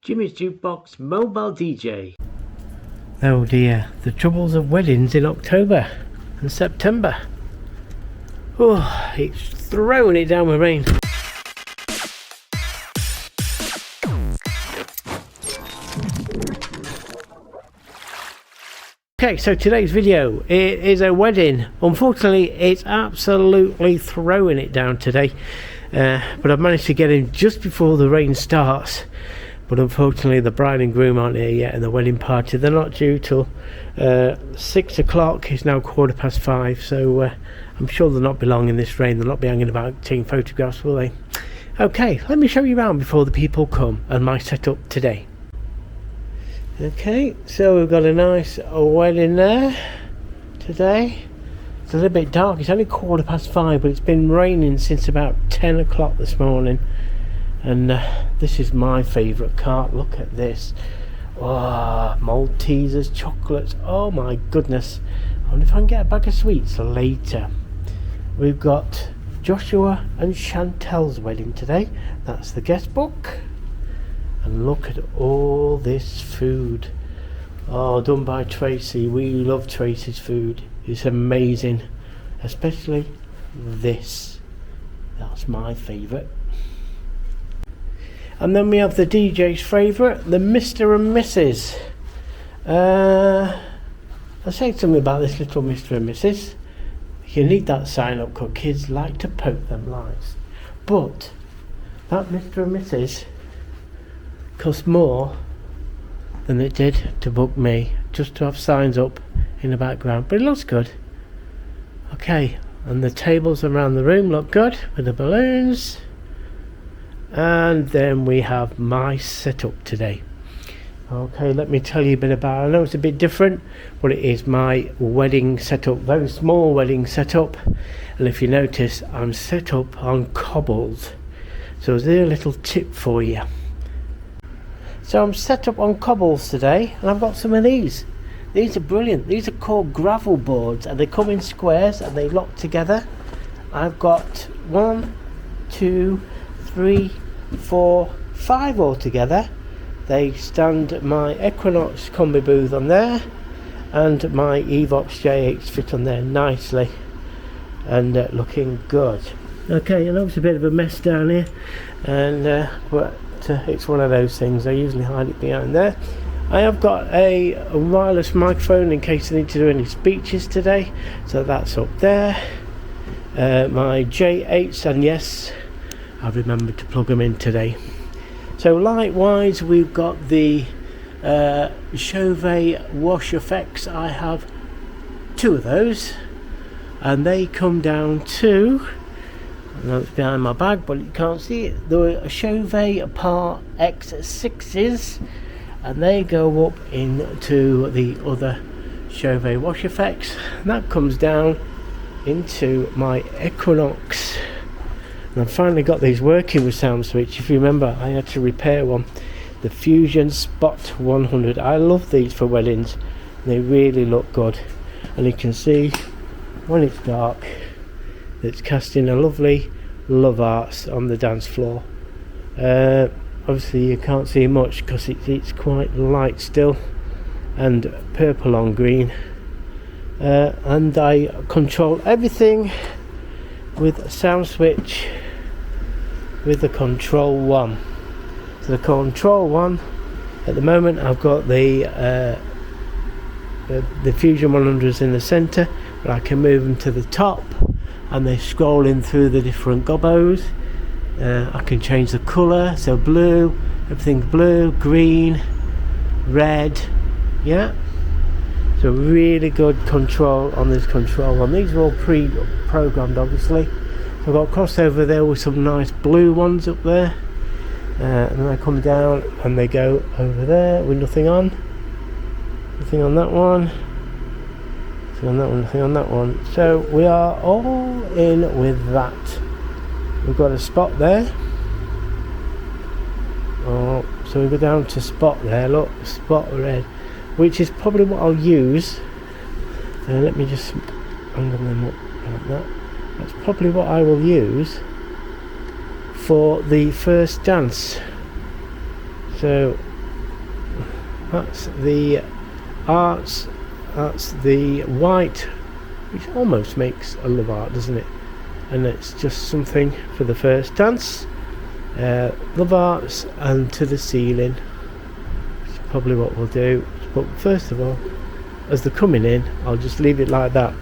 Jimmy's Jukebox Mobile DJ. Oh dear, the troubles of weddings in October and September. Oh, it's throwing it down with rain. Okay, so today's video, it is a wedding. Unfortunately, it's absolutely throwing it down today. But I've managed to get in just before the rain starts. But unfortunately, the bride and groom aren't here yet, and the wedding party, they're not due till 6 o'clock. It's now 5:15, so I'm sure they'll not be long in this rain. They'll not be hanging about taking photographs, will they? Okay, let me show you around before the people come and my setup today. Okay, so we've got a nice wedding there today. It's a little bit dark. It's only 5:15, but it's been raining since about 10 o'clock this morning. And this is my favourite cart. Look at this. Oh, Maltesers, chocolates. Oh my goodness. I wonder if I can get a bag of sweets later. We've got Joshua and Chantel's wedding today. That's the guest book. And look at all this food. Oh, done by Tracy. We love Tracy's food. It's amazing. Especially this. That's my favourite. And then we have the DJ's favourite, the Mr. and Mrs. I'll say something about this little Mr. and Mrs. You need that sign up because kids like to poke them lights. But that Mr. and Mrs. cost more than it did to book me, just to have signs up in the background. But it looks good. Okay, and the tables around the room look good with the balloons. And then we have my setup today. Okay, let me tell you a bit about it. I know it's a bit different, but it is my wedding setup, very small wedding setup. And if you notice, I'm set up on cobbles. So there's a little tip for you. So I'm set up on cobbles today, and I've got some of these. These are brilliant. These are called gravel boards, and they come in squares and they lock together. I've got 1, 2, 3, 4, 5 altogether. They stand my Equinox combi booth on there, and my Evox J8 fit on there nicely, and looking good. Okay, I know it's a bit of a mess down here, and but it's one of those things. I usually hide it behind there. I have got a wireless microphone in case I need to do any speeches today, so that's up there. My J8s, and yes, I've remembered to plug them in today. So likewise, we've got the Chauvet Wash Effects. I have 2 of those, and they come down to, I know it's behind my bag but you can't see it, the Chauvet Par X6s, and they go up into the other Chauvet Wash Effects, and that comes down into my Equinox. And I've finally got these working with Sound Switch. If you remember, I had to repair one, the Fusion Spot 100. I love these for weddings. They really look good, and you can see when it's dark, it's casting a lovely love arts on the dance floor. Obviously you can't see much because it's quite light still, and purple on green. And I control everything with Sound Switch with the Control 1. So the Control 1, at the moment I've got the Fusion 100s in the centre, but I can move them to the top and they scroll in through the different gobos. I can change the colour, so blue, everything's blue, green, red, yeah. So really good control on this Control 1. These are all pre-programmed obviously. So I've got a crossover there with some nice blue ones up there. And then I come down and they go over there with nothing on. Nothing on that one. Nothing on that one, nothing on that one. So we are all in with that. We've got a spot there. Oh, so we go down to spot there, look, spot red, which is probably what I'll use. Let me just angle them up like that. That's probably what I will use for the first dance. So That's the arts. That's the white, which almost makes a love art, doesn't it? And it's just something for the first dance. Love arts and to the ceiling. It's probably what we'll do. But first of all, as they're coming in, I'll just leave it like that.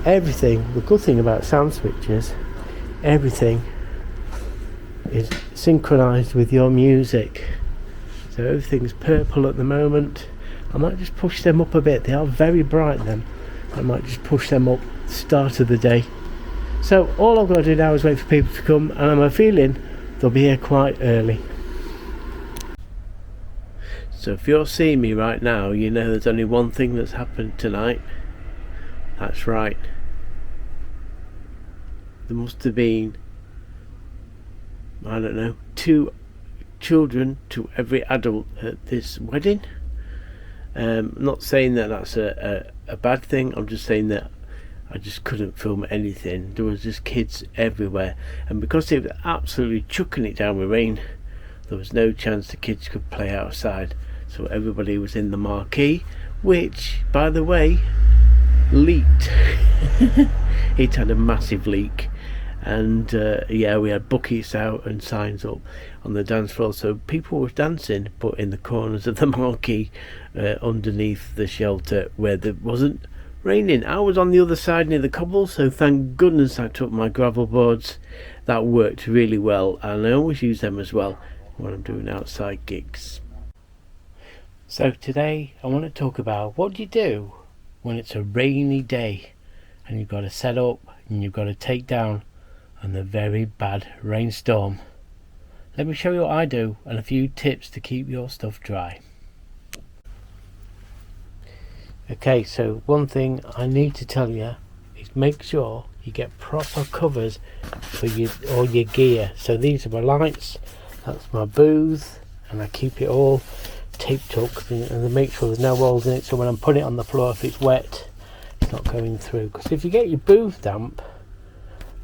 Everything, the good thing about sound switches, everything is synchronized with your music. So everything's purple at the moment. I might just push them up a bit. They are very bright then. I might just push them up start of the day. So all I've got to do now is wait for people to come, and I'm a feeling they'll be here quite early. So if you're seeing me right now, you know there's only one thing that's happened tonight. That's right. There must have been, I don't know, 2 children to every adult at this wedding. I'm not saying that that's a bad thing. I'm just saying that I just couldn't film anything. There was just kids everywhere, and because they were absolutely chucking it down with rain, there was no chance the kids could play outside. So everybody was in the marquee, which, by the way, leaked. It had a massive leak, and yeah, we had buckets out and signs up on the dance floor, so people were dancing, but in the corners of the marquee, underneath the shelter where there wasn't raining. I was on the other side near the cobble, so thank goodness I took my gravel boards. That worked really well, and I always use them as well when I'm doing outside gigs. So today I want to talk about what do you do when it's a rainy day and you've got to set up and you've got to take down on the very bad rainstorm. Let me show you what I do and a few tips to keep your stuff dry. Okay, so one thing I need to tell you is make sure you get proper covers for all your gear. So these are my lights, that's my booth, and I keep it all taped up and make sure there's no holes in it, so when I'm putting it on the floor, if it's wet, it's not going through. Because if you get your booth damp,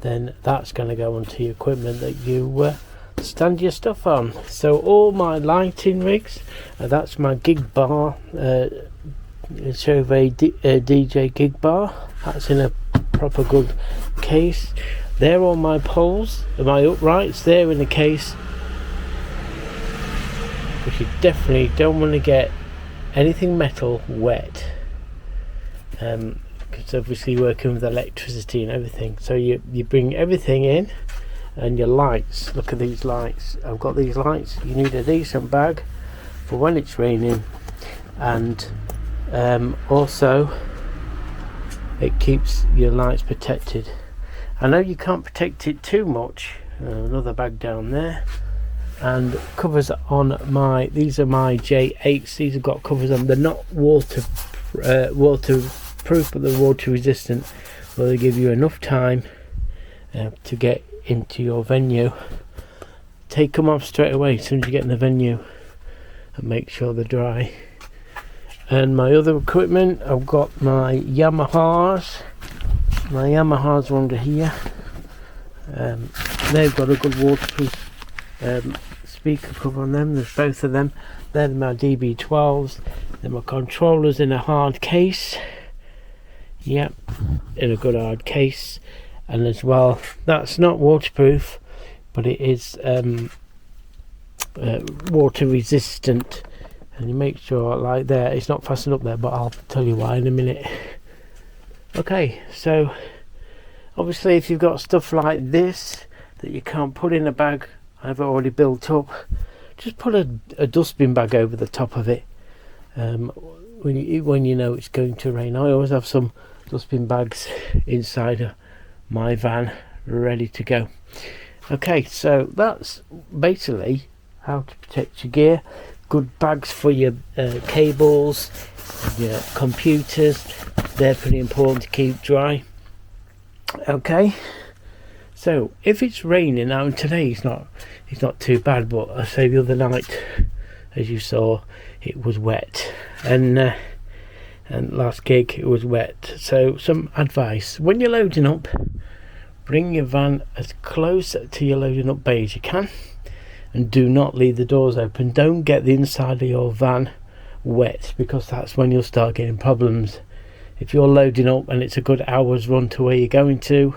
then that's going to go onto your equipment that you stand your stuff on. So all my lighting rigs, that's my gig bar, Chauvet DJ gig bar. That's in a proper good case. They're all my poles, my uprights. They're in a case. Because you definitely don't want to get anything metal wet, because obviously you're working with electricity and everything. So you bring everything in, and your lights. Look at these lights. I've got these lights. You need a decent bag for when it's raining, and also it keeps your lights protected. I know you can't protect it too much. Another bag down there. And covers on these are my J8s. These have got covers on. They're not waterproof, but they're water resistant. Well, they give you enough time to get into your venue. Take them off straight away as soon as you get in the venue, and make sure they're dry. And my other equipment, I've got my Yamahas. My Yamahas are under here. They've got a good waterproof speaker cover on them. There's both of them. They're my DB12s. They're my controllers in a hard case. Yep, in a good hard case. And as well, that's not waterproof, but it is water resistant. And you make sure, like there, it's not fastened up there, but I'll tell you why in a minute. Okay, so obviously if you've got stuff like this that you can't put in a bag I've already built up, just put a dustbin bag over the top of it when you know it's going to rain. I always have some dustbin bags inside my van ready to go. Okay, so that's basically how to protect your gear. Good bags for your cables, your computers. They're pretty important to keep dry. Okay, so if it's raining now, and today it's not too bad, but I say the other night, as you saw, it was wet, and last gig it was wet. So some advice: when you're loading up, bring your van as close to your loading up bay as you can, and do not leave the doors open. Don't get the inside of your van wet, because that's when you'll start getting problems. If you're loading up and it's a good hour's run to where you're going to,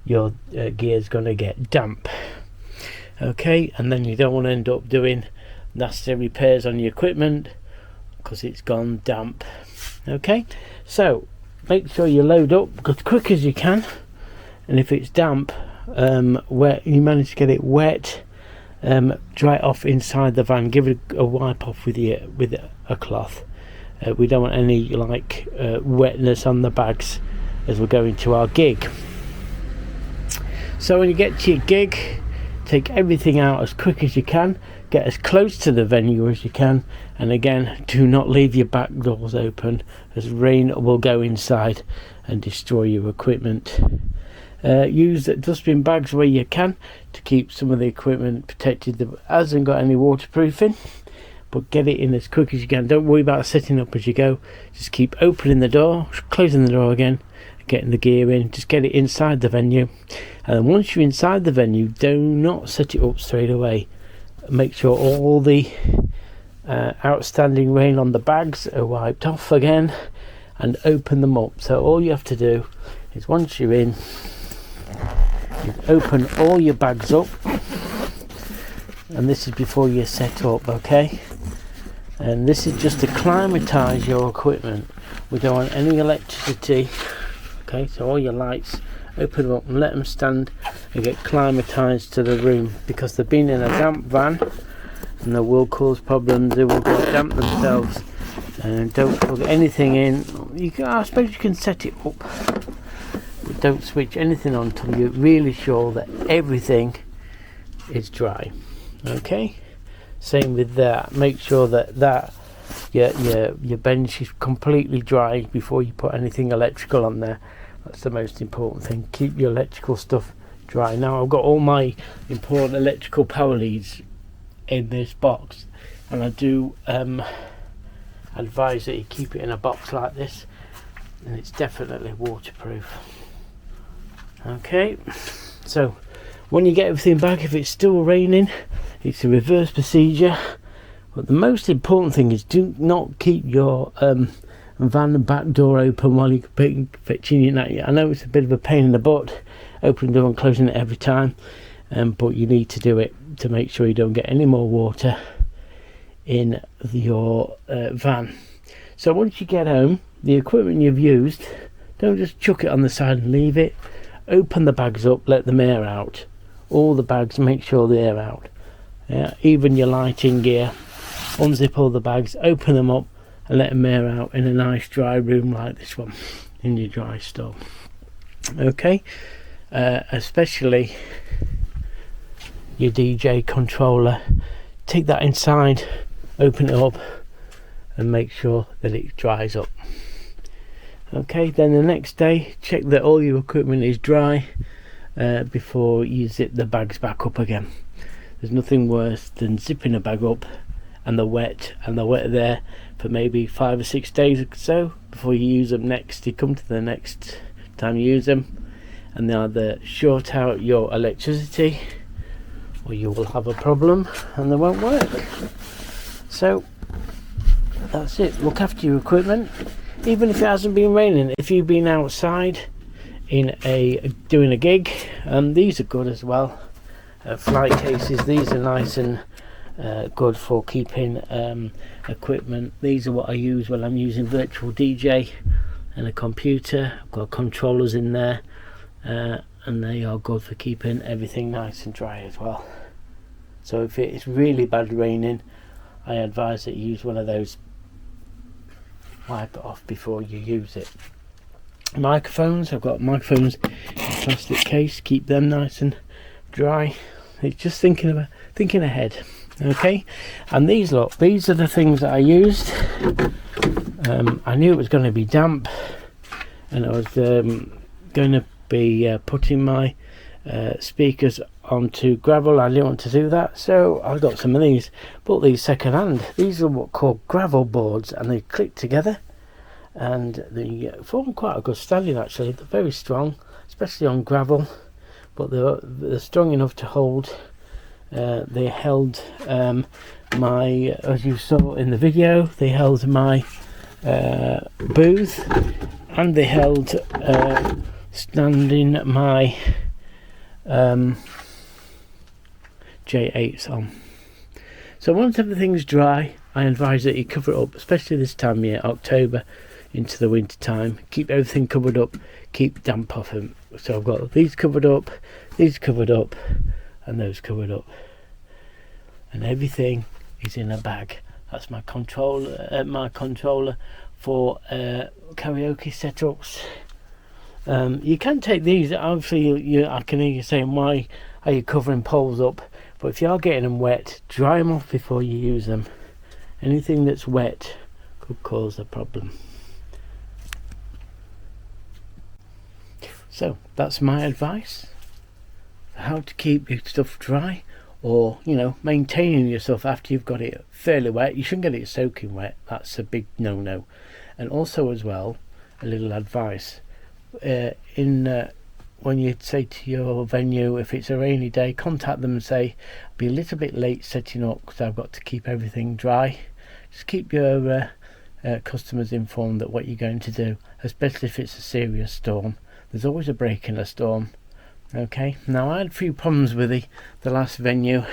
your gear's going to get damp. Okay, and then you don't want to end up doing nasty repairs on your equipment because it's gone damp. Okay, so make sure you load up as quick as you can, and if it's damp, wet, you manage to get it wet, dry it off inside the van. Give it a wipe off with a cloth. We don't want any wetness on the bags as we're going to our gig. So when you get to your gig, take everything out as quick as you can, get as close to the venue as you can, and again, do not leave your back doors open, as rain will go inside and destroy your equipment. Use dustbin bags where you can to keep some of the equipment protected that hasn't got any waterproofing, but get it in as quick as you can. Don't worry about setting up as you go, just keep opening the door, closing the door again, getting the gear in. Just get it inside the venue, and then once you're inside the venue, do not set it up straight away. Make sure all the outstanding rain on the bags are wiped off again, and open them up. So all you have to do is, once you're in, you open all your bags up, and this is before you set up, okay? And this is just to climatise your equipment. We don't want any electricity. Okay, so all your lights, open them up and let them stand and get climatised to the room, because they've been in a damp van and they will cause problems. They will get damp themselves, and don't plug anything in. I suppose you can set it up, but don't switch anything on until you're really sure that everything is dry. Okay, same with that. Make sure that your bench is completely dry before you put anything electrical on there. That's the most important thing. Keep your electrical stuff dry. Now, I've got all my important electrical power leads in this box, and I do advise that you keep it in a box like this, and it's definitely waterproof. Okay, so when you get everything back, if it's still raining, it's a reverse procedure. But the most important thing is, do not keep your van back door open while you're fetching your night. I know it's a bit of a pain in the butt, opening the door and closing it every time, but you need to do it to make sure you don't get any more water in your van. So once you get home, the equipment you've used, don't just chuck it on the side and leave it. Open the bags up, let them air out. All the bags, make sure they air out. Yeah, even your lighting gear. Unzip all the bags, open them up, and let them air out in a nice dry room like this one in your dry store. Okay, especially your DJ controller. Take that inside, open it up, and make sure that it dries up. Okay, then the next day, check that all your equipment is dry before you zip the bags back up again. There's nothing worse than zipping a bag up and the wet there for maybe 5 or 6 days or so before you use them next. You come to the next time you use them, and they either short out your electricity, or you will have a problem and they won't work. So that's it. Look after your equipment, even if it hasn't been raining. If you've been outside doing a gig, these are good as well. Flight cases, these are nice and good for keeping equipment. These are what I use when I'm using virtual DJ and a computer. I've got controllers in there, and they are good for keeping everything nice and dry as well. So if it is really bad raining, I advise that you use one of those. Wipe it off before you use it. Microphones, I've got microphones in a plastic case, keep them nice and dry. It's just thinking ahead. Okay, and these are the things that I used. I knew it was going to be damp, and I was going to be putting my speakers onto gravel. I didn't want to do that, so I got some of these. Bought these second hand. These are what called gravel boards, and they click together, and they form quite a good standing. Actually, they're very strong, especially on gravel, but they're strong enough to hold They held my, as you saw in the video, they held my booth, and they held standing my J8s on. So once everything's dry, I advise that you cover it up, especially this time of year, October into the winter time. Keep everything covered up, keep damp off them. So I've got these covered up, and those covered up, and everything is in a bag. That's my controller for karaoke setups. You can take these, obviously. I can hear you saying, why are you covering poles up? But if you are getting them wet, dry them off before you use them. Anything that's wet could cause a problem. So that's my advice for how to keep your stuff dry, or maintaining your stuff after you've got it fairly wet. You shouldn't get it soaking wet. That's a big no. And also as well, a little advice, when you say to your venue, if it's a rainy day, contact them and say, I'll be a little bit late setting up because I've got to keep everything dry. Just keep your customers informed that what you're going to do, especially if it's a serious storm. There's always a break in a storm. Okay, now I had a few problems with the last venue,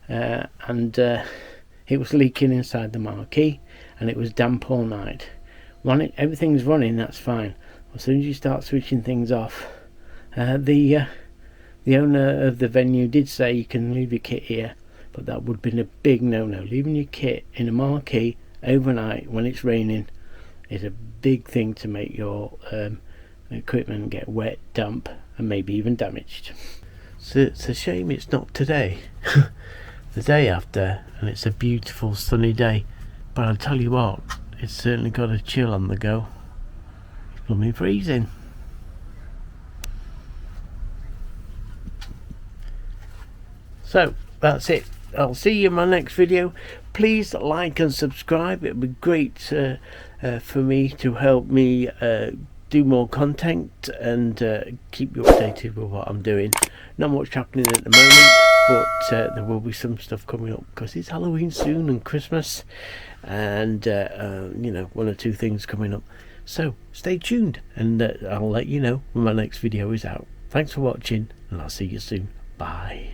and it was leaking inside the marquee, and it was damp all night. Everything's running, that's fine. As soon as you start switching things off, the owner of the venue did say you can leave your kit here, but that would have been a big no. Leaving your kit in a marquee overnight when it's raining is a big thing to make your equipment get wet, damp, and maybe even damaged. So it's a shame it's not today, the day after, and it's a beautiful sunny day. But I'll tell you what, it's certainly got a chill on the go. It's blooming freezing. So that's it. I'll see you in my next video. Please like and subscribe. It would be great for me to help me do more content and keep you updated with what I'm doing. Not much happening at the moment, but there will be some stuff coming up because it's Halloween soon and Christmas, and one or two things coming up. So stay tuned, and I'll let you know when my next video is out. Thanks for watching, and I'll see you soon. Bye.